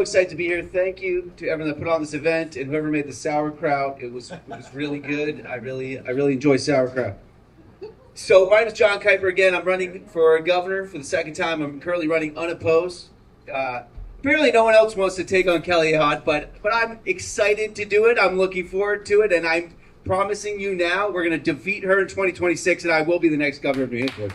Excited to be here. Thank you to everyone that put on this event and whoever made the sauerkraut. It was really good. I really enjoy sauerkraut. So my name is Jon Kiper again. I'm running for governor for the second time. I'm currently running unopposed. Apparently no one else wants to take on Kelly Ayotte, but I'm excited to do it. I'm looking forward to it, and I'm promising you now we're going to defeat her in 2026, and I will be the next governor of New Hampshire.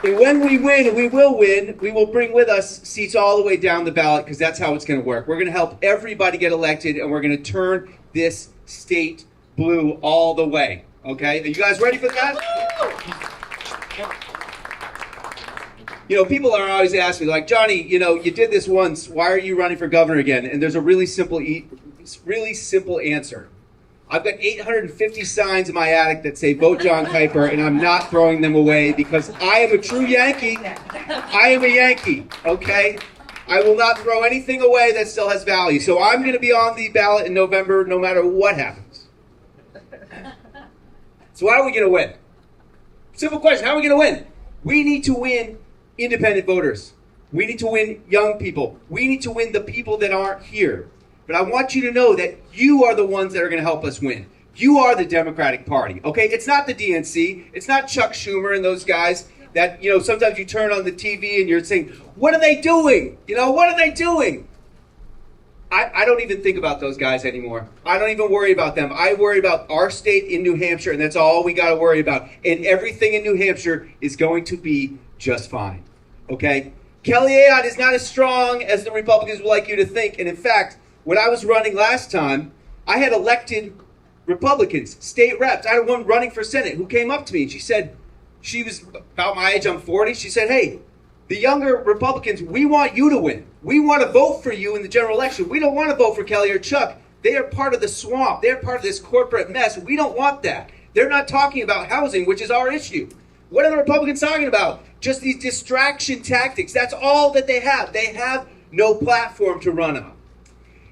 And when we win, and we will win, we will bring with us seats all the way down the ballot, because that's how it's going to work. We're going to help everybody get elected, and we're going to turn this state blue all the way. Okay? Are you guys ready for that? You know, people are always asking me, like, Johnny, you know, you did this once. Why are you running for governor again? And there's a really simple answer. I've got 850 signs in my attic that say vote Jon Kiper, and I'm not throwing them away because I am a true Yankee. I am a Yankee, okay? I will not throw anything away that still has value. So I'm going to be on the ballot in November no matter what happens. So how are we going to win? Simple question, how are we going to win? We need to win independent voters. We need to win young people. We need to win the people that aren't here. But I want you to know that you are the ones that are going to help us win. You are the Democratic Party, okay? It's not the DNC. It's not Chuck Schumer and those guys that, you know, sometimes you turn on the TV and you're saying, what are they doing? You know, what are they doing? I don't even think about those guys anymore. I don't even worry about them. I worry about our state in New Hampshire, and that's all we got to worry about. And everything in New Hampshire is going to be just fine, okay? Kelly Ayotte is not as strong as the Republicans would like you to think. And in fact, when I was running last time, I had elected Republicans, state reps. I had one running for Senate who came up to me and she said, she was about my age, I'm 40. She said, hey, the younger Republicans, we want you to win. We want to vote for you in the general election. We don't want to vote for Kelly or Chuck. They are part of the swamp. They're part of this corporate mess. We don't want that. They're not talking about housing, which is our issue. What are the Republicans talking about? Just these distraction tactics. That's all that they have. They have no platform to run on.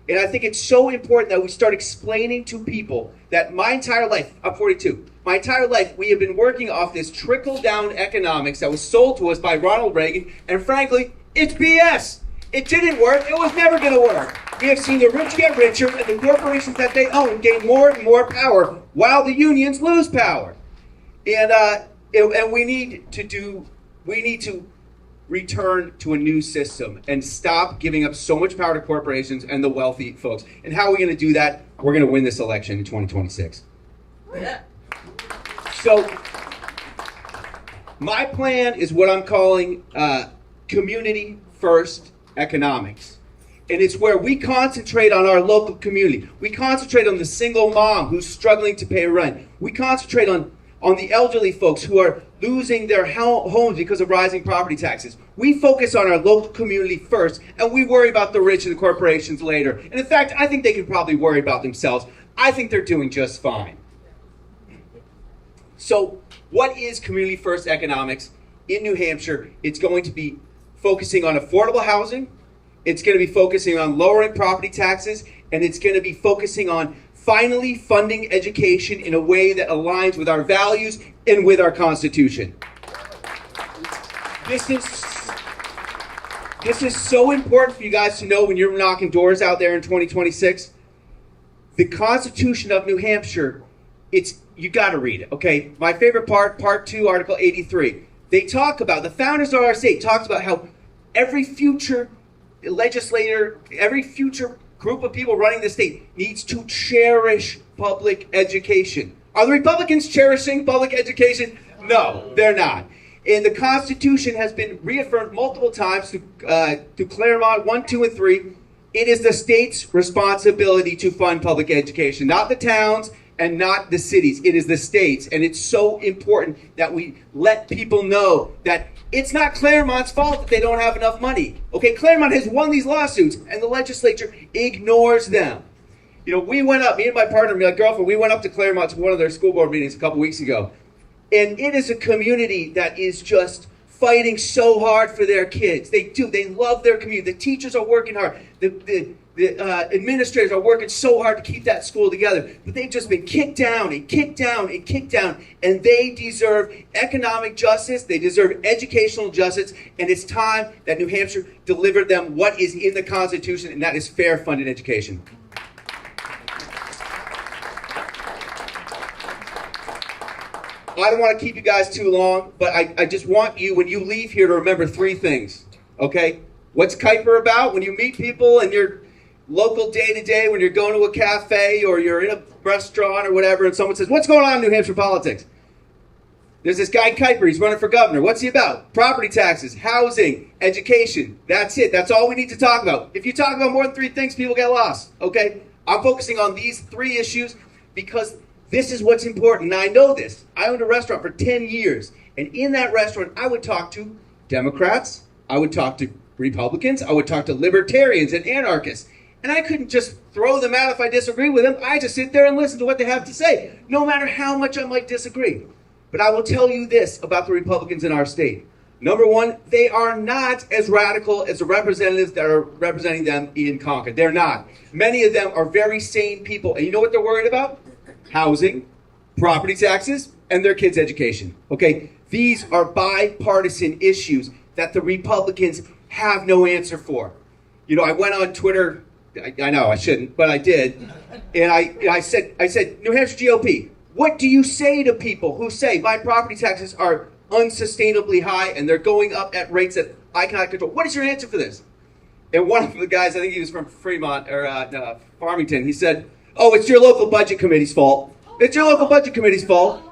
And I think it's so important that we start explaining to people that my entire life, I'm 42, my entire life we have been working off this trickle-down economics that was sold to us by Ronald Reagan, and frankly, it's BS. It didn't work. It was never going to work. We have seen the rich get richer and the corporations that they own gain more and more power while the unions lose power. And we need to return to a new system and stop giving up so much power to corporations and the wealthy folks. And how are we going to do that? We're going to win this election in 2026. So my plan is what I'm calling community first economics. And it's where we concentrate on our local community. We concentrate on the single mom who's struggling to pay rent. We concentrate on the elderly folks who are losing their homes because of rising property taxes. We focus on our local community first, and we worry about the rich and the corporations later. And in fact, I think they can probably worry about themselves. I think they're doing just fine. So what is community first economics in New Hampshire? It's going to be focusing on affordable housing. It's going to be focusing on lowering property taxes, and it's going to be focusing on finally funding education in a way that aligns with our values and with our Constitution. This is so important for you guys to know when you're knocking doors out there in 2026. The Constitution of New Hampshire, you got to read it, okay? My favorite part 2, Article 83. They talk about, the founders of our state talks about how every future legislator, every future group of people running the state needs to cherish public education. Are the Republicans cherishing public education? No, they're not. And the Constitution has been reaffirmed multiple times to Claremont 1, 2, and 3. It is the state's responsibility to fund public education, not the towns and not the cities. It is the states. And it's so important that we let people know that it's not Claremont's fault that they don't have enough money. Okay, Claremont has won these lawsuits, and the legislature ignores them. You know, we went up, me and my partner, my girlfriend, we went up to Claremont to one of their school board meetings a couple weeks ago. And it is a community that is just fighting so hard for their kids. They do. They love their community. The teachers are working hard. The The administrators are working so hard to keep that school together, but they've just been kicked down and kicked down and kicked down, and they deserve economic justice, they deserve educational justice, and it's time that New Hampshire delivered them what is in the Constitution, and that is fair funded education. I don't want to keep you guys too long, but I just want you, when you leave here, to remember three things, okay? What's Kiper about? When you meet people and you're local day-to-day, when you're going to a cafe or you're in a restaurant or whatever, and someone says, what's going on in New Hampshire politics? There's this guy Kiper, he's running for governor. What's he about? Property taxes, housing, education. That's it. That's all we need to talk about. If you talk about more than three things, people get lost, okay? I'm focusing on these three issues because this is what's important. And I know this. I owned a restaurant for 10 years, and in that restaurant, I would talk to Democrats, I would talk to Republicans, I would talk to libertarians and anarchists. And I couldn't just throw them out if I disagree with them. I just sit there and listen to what they have to say, no matter how much I might disagree. But I will tell you this about the Republicans in our state. Number one, they are not as radical as the representatives that are representing them in Concord. They're not. Many of them are very sane people. And you know what they're worried about? Housing, property taxes, and their kids' education. Okay? These are bipartisan issues that the Republicans have no answer for. You know, I went on Twitter. I know I shouldn't, but I did. And I said, New Hampshire GOP, what do you say to people who say my property taxes are unsustainably high and they're going up at rates that I cannot control? What is your answer for this? And one of the guys, I think he was from Fremont or Farmington, he said, oh, it's your local budget committee's fault. It's your local budget committee's fault.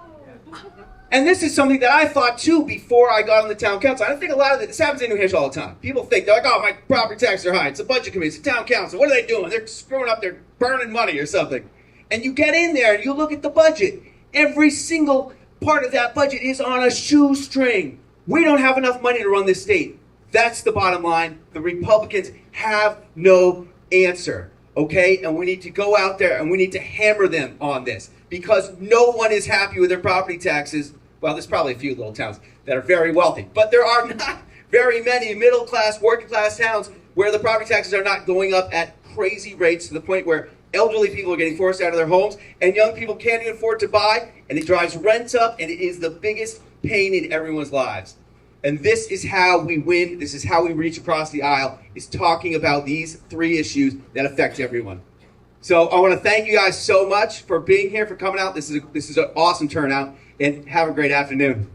And this is something that I thought too before I got on the town council. I think a lot of this happens in New Hampshire all the time. People think, they're like, oh, my property taxes are high. It's a budget committee, it's a town council. What are they doing? They're screwing up, they're burning money or something. And you get in there and you look at the budget. Every single part of that budget is on a shoestring. We don't have enough money to run this state. That's the bottom line. The Republicans have no answer, okay? And we need to go out there and we need to hammer them on this because no one is happy with their property taxes. Well, there's probably a few little towns that are very wealthy, but there are not very many middle-class, working-class towns where the property taxes are not going up at crazy rates to the point where elderly people are getting forced out of their homes and young people can't even afford to buy, and it drives rents up, and it is the biggest pain in everyone's lives. And this is how we win, this is how we reach across the aisle, is talking about these three issues that affect everyone. So I want to thank you guys so much for being here, for coming out. This is an awesome turnout. And have a great afternoon.